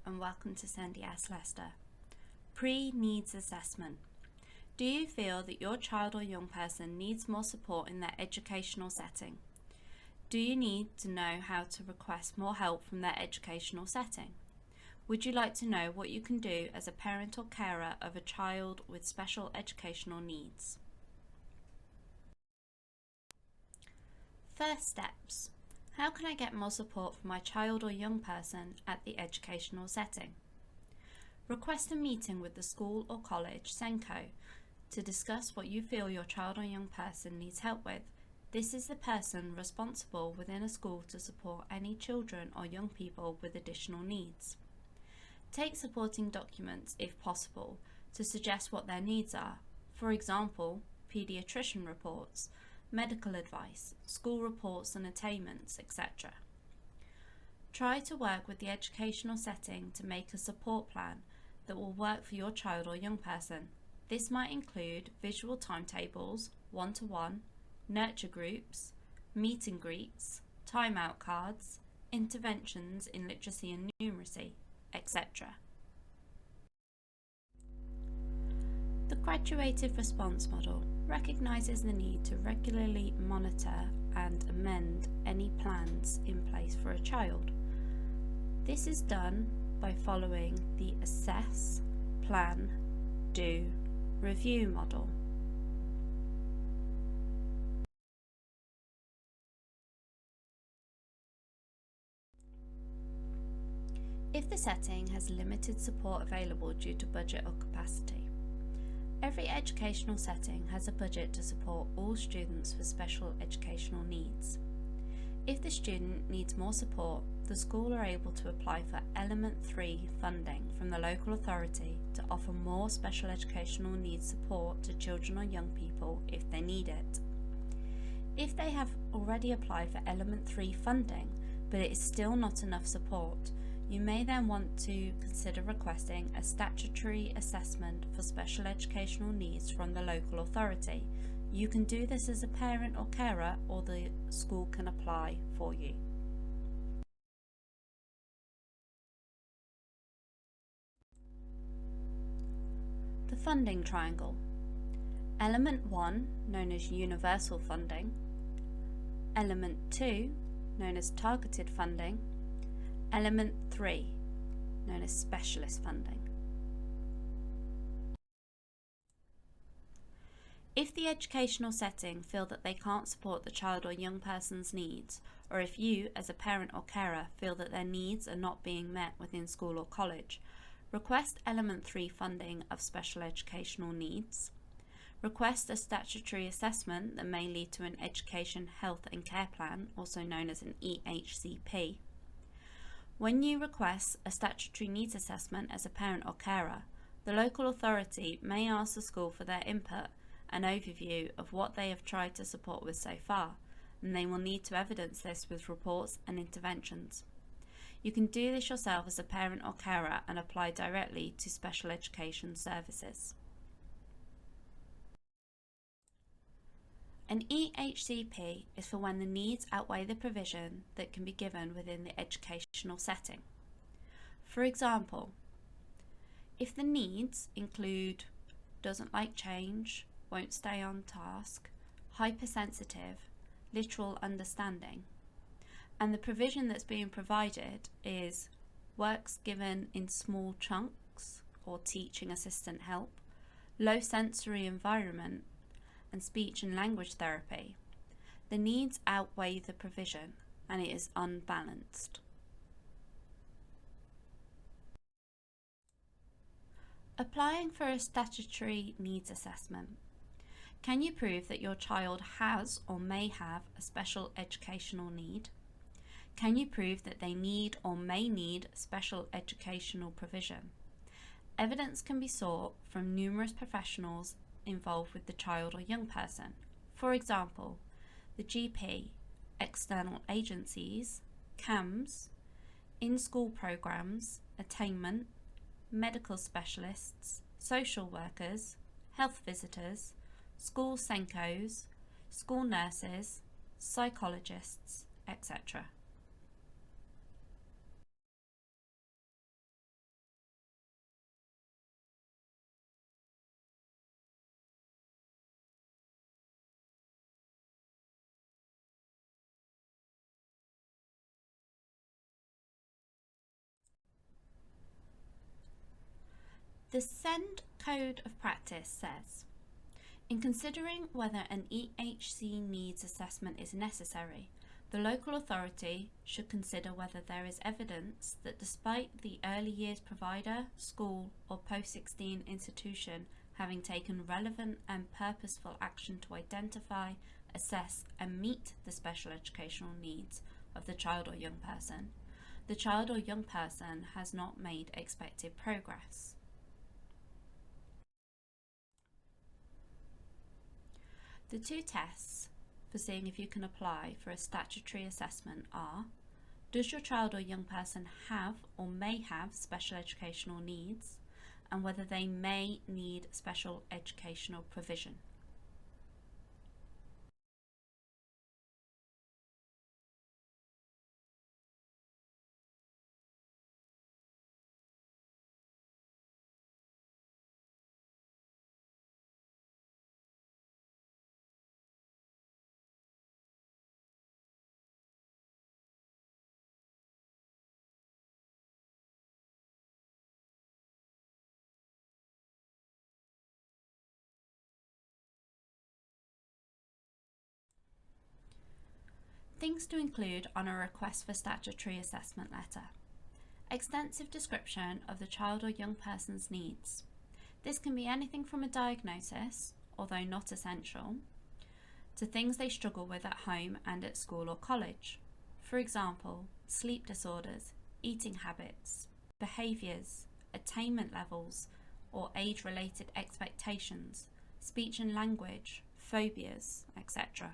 and welcome to SENDIASS Leicester. Pre-needs assessment. Do you feel that your child or young person needs more support in their educational setting? Do you need to know how to request more help from their educational setting? Would you like to know what you can do as a parent or carer of a child with special educational needs? First steps. How can I get more support for my child or young person at the educational setting? Request a meeting with the school or college SENCO to discuss what you feel your child or young person needs help with. This is the person responsible within a school to support any children or young people with additional needs. Take supporting documents, if possible, to suggest what their needs are. For example, paediatrician reports, medical advice, school reports and attainments, etc. Try to work with the educational setting to make a support plan that will work for your child or young person. This might include visual timetables, one-to-one, nurture groups, meet and greets, timeout cards, interventions in literacy and numeracy, etc. The graduated response model recognises the need to regularly monitor and amend any plans in place for a child. This is done by following the assess, plan, do, review model. If the setting has limited support available due to budget or capacity, every educational setting has a budget to support all students with special educational needs. If the student needs more support, the school are able to apply for Element 3 funding from the local authority to offer more special educational needs support to children or young people if they need it. If they have already applied for Element 3 funding, but it is still not enough support, you may then want to consider requesting a statutory assessment for special educational needs from the local authority. You can do this as a parent or carer, or the school can apply for you. The funding triangle. Element 1, known as universal funding. Element 2, known as targeted funding. Element 3, known as specialist funding. If the educational setting feel that they can't support the child or young person's needs, or if you, as a parent or carer, feel that their needs are not being met within school or college, request Element 3 funding of special educational needs. Request a statutory assessment that may lead to an Education, Health and Care Plan, also known as an EHCP. When you request a statutory needs assessment as a parent or carer, the local authority may ask the school for their input, an overview of what they have tried to support with so far, and they will need to evidence this with reports and interventions. You can do this yourself as a parent or carer and apply directly to special education services. An EHCP is for when the needs outweigh the provision that can be given within the educational setting. For example, if the needs include doesn't like change, won't stay on task, hypersensitive, literal understanding, and the provision that's being provided is works given in small chunks or teaching assistant help, low sensory environment, and speech and language therapy, the needs outweigh the provision and it is unbalanced. Applying for a statutory needs assessment. Can you prove that your child has or may have a special educational need? Can you prove that they need or may need special educational provision? Evidence can be sought from numerous professionals involved with the child or young person. For example, the GP, external agencies, CAMS, in-school programs, attainment, medical specialists, social workers, health visitors, school SENCOs, school nurses, psychologists, etc. The SEND Code of Practice says, in considering whether an EHC needs assessment is necessary, the local authority should consider whether there is evidence that despite the early years provider, school or post-16 institution having taken relevant and purposeful action to identify, assess and meet the special educational needs of the child or young person, the child or young person has not made expected progress. The two tests for seeing if you can apply for a statutory assessment are: does your child or young person have or may have special educational needs, and whether they may need special educational provision. Things to include on a request for statutory assessment letter. Extensive description of the child or young person's needs. This can be anything from a diagnosis, although not essential, to things they struggle with at home and at school or college. For example, sleep disorders, eating habits, behaviours, attainment levels, or age-related expectations, speech and language, phobias, etc.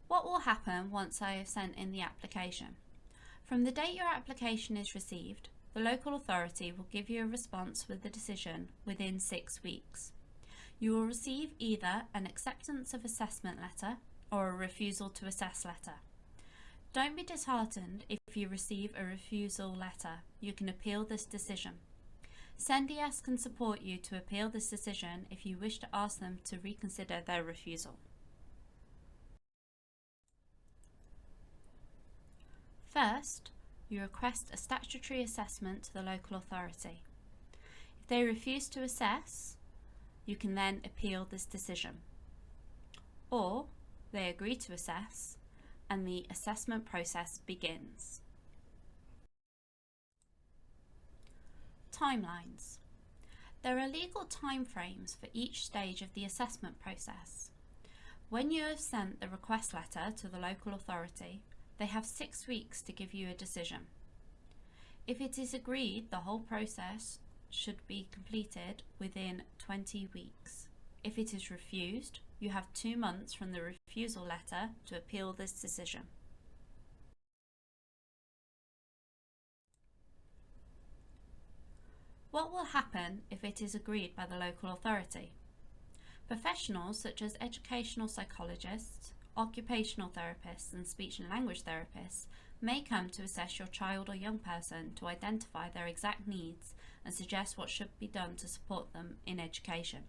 What will happen once I have sent in the application? From the date your application is received, the local authority will give you a response with the decision within 6 weeks. You will receive either an acceptance of assessment letter or a refusal to assess letter. Don't be disheartened if you receive a refusal letter. You can appeal this decision. SENDIASS can support you to appeal this decision if you wish to ask them to reconsider their refusal. First, you request a statutory assessment to the local authority. If they refuse to assess, you can then appeal this decision. Or they agree to assess and the assessment process begins. Timelines. There are legal timeframes for each stage of the assessment process. When you have sent the request letter to the local authority, they have 6 weeks to give you a decision. If it is agreed, the whole process should be completed within 20 weeks. If it is refused, you have 2 months from the refusal letter to appeal this decision. What will happen if it is agreed by the local authority? Professionals such as educational psychologists, occupational therapists and speech and language therapists may come to assess your child or young person to identify their exact needs and suggest what should be done to support them in education.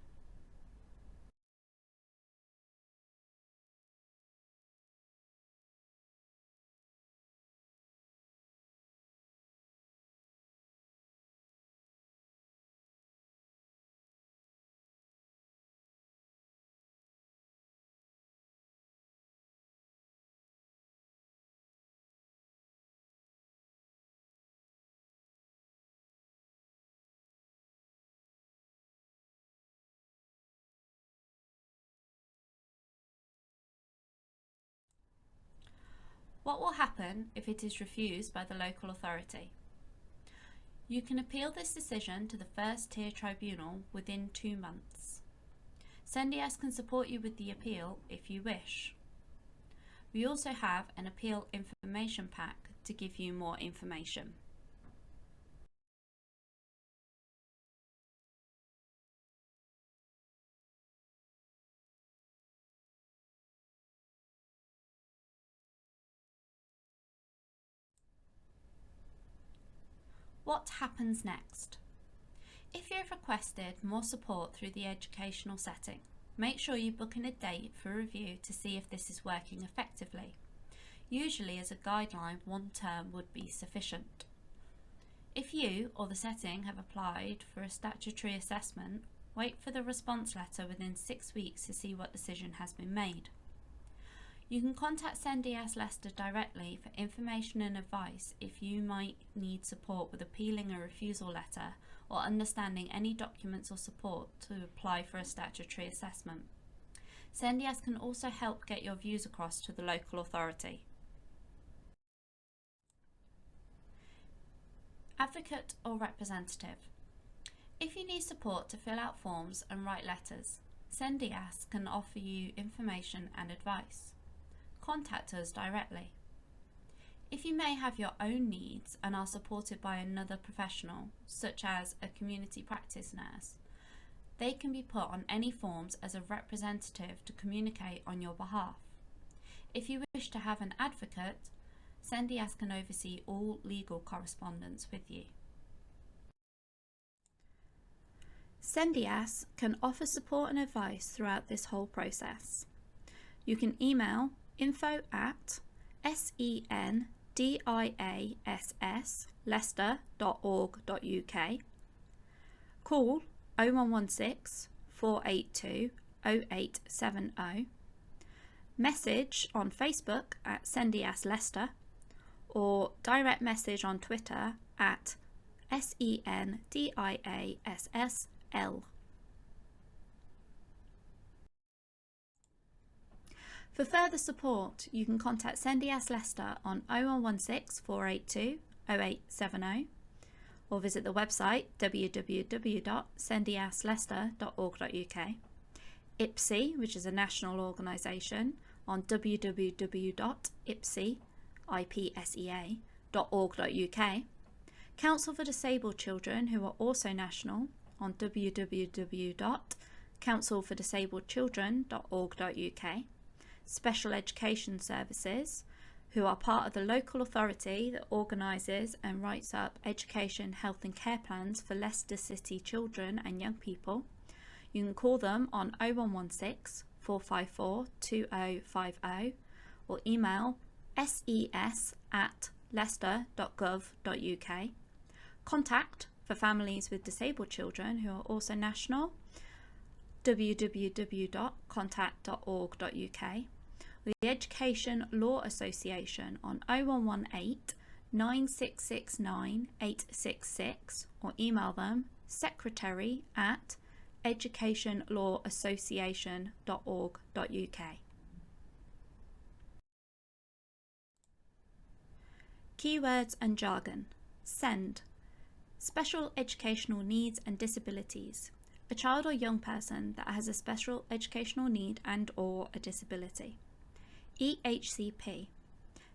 What will happen if it is refused by the local authority? You can appeal this decision to the first tier tribunal within 2 months. SENDIASS can support you with the appeal if you wish. We also have an appeal information pack to give you more information. What happens next? If you have requested more support through the educational setting, make sure you book in a date for review to see if this is working effectively. Usually, as a guideline, 1 term would be sufficient. If you or the setting have applied for a statutory assessment, wait for the response letter within 6 weeks to see what decision has been made. You can contact SENDIASS Leicester directly for information and advice if you might need support with appealing a refusal letter or understanding any documents or support to apply for a statutory assessment. SENDIASS can also help get your views across to the local authority. Advocate or representative. If you need support to fill out forms and write letters, SENDIASS can offer you information and advice. Contact us directly. If you may have your own needs and are supported by another professional, such as a community practice nurse, they can be put on any forms as a representative to communicate on your behalf. If you wish to have an advocate, SENDIASS can oversee all legal correspondence with you. SENDIASS can offer support and advice throughout this whole process. You can email info@sendiass.leicester.org.uk, call 0116 482 0870, message on Facebook at SENDIASS Leicester, or direct message on Twitter at SENDIASSL. For further support, you can contact SENDIASS Leicester on 0116 482 0870 or visit the website www.sendiassleicester.org.uk, IPSI, which is a national organisation, on www.ipsea.org.uk, Council for Disabled Children, who are also national, on www.councilfordisabledchildren.org.uk, Special Education Services, who are part of the local authority that organises and writes up education, health and care plans for Leicester City children and young people. You can call them on 0116 454 2050 or email ses@leicester.gov.uk. Contact for families with disabled children who are also national, www.contact.org.uk. The Education Law Association on 0118 9669 866 or email them secretary@educationlawassociation.org.uk. Keywords and jargon. SEND. Special educational needs and disabilities. A child or young person that has a special educational need and/or a disability. EHCP.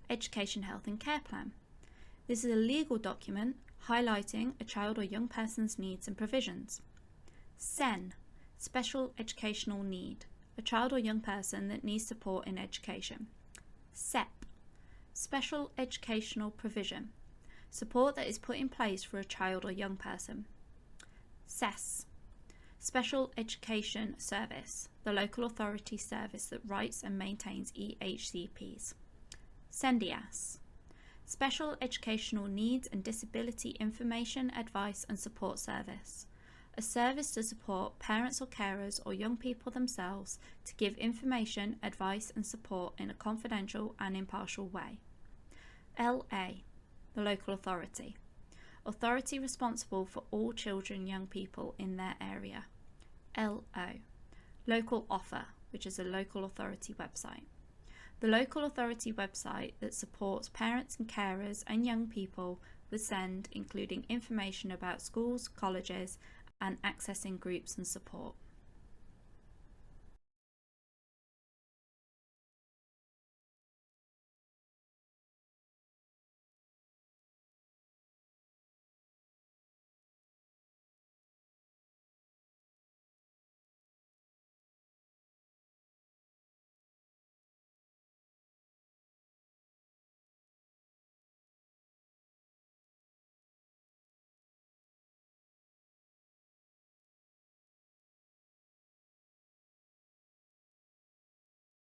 Education, Health and Care Plan. This is a legal document highlighting a child or young person's needs and provisions. SEN. Special educational need. A child or young person that needs support in education. SEP. Special educational provision. Support that is put in place for a child or young person. SES. Special Education Service, the local authority service that writes and maintains EHCPs. SENDIASS. Special Educational Needs and Disability Information, Advice and Support Service. A service to support parents or carers or young people themselves to give information, advice and support in a confidential and impartial way. LA. The local authority. Authority responsible for all children and young people in their area. LO. Local offer, which is a local authority website. The local authority website that supports parents and carers and young people with SEND, including information about schools, colleges, and accessing groups and support.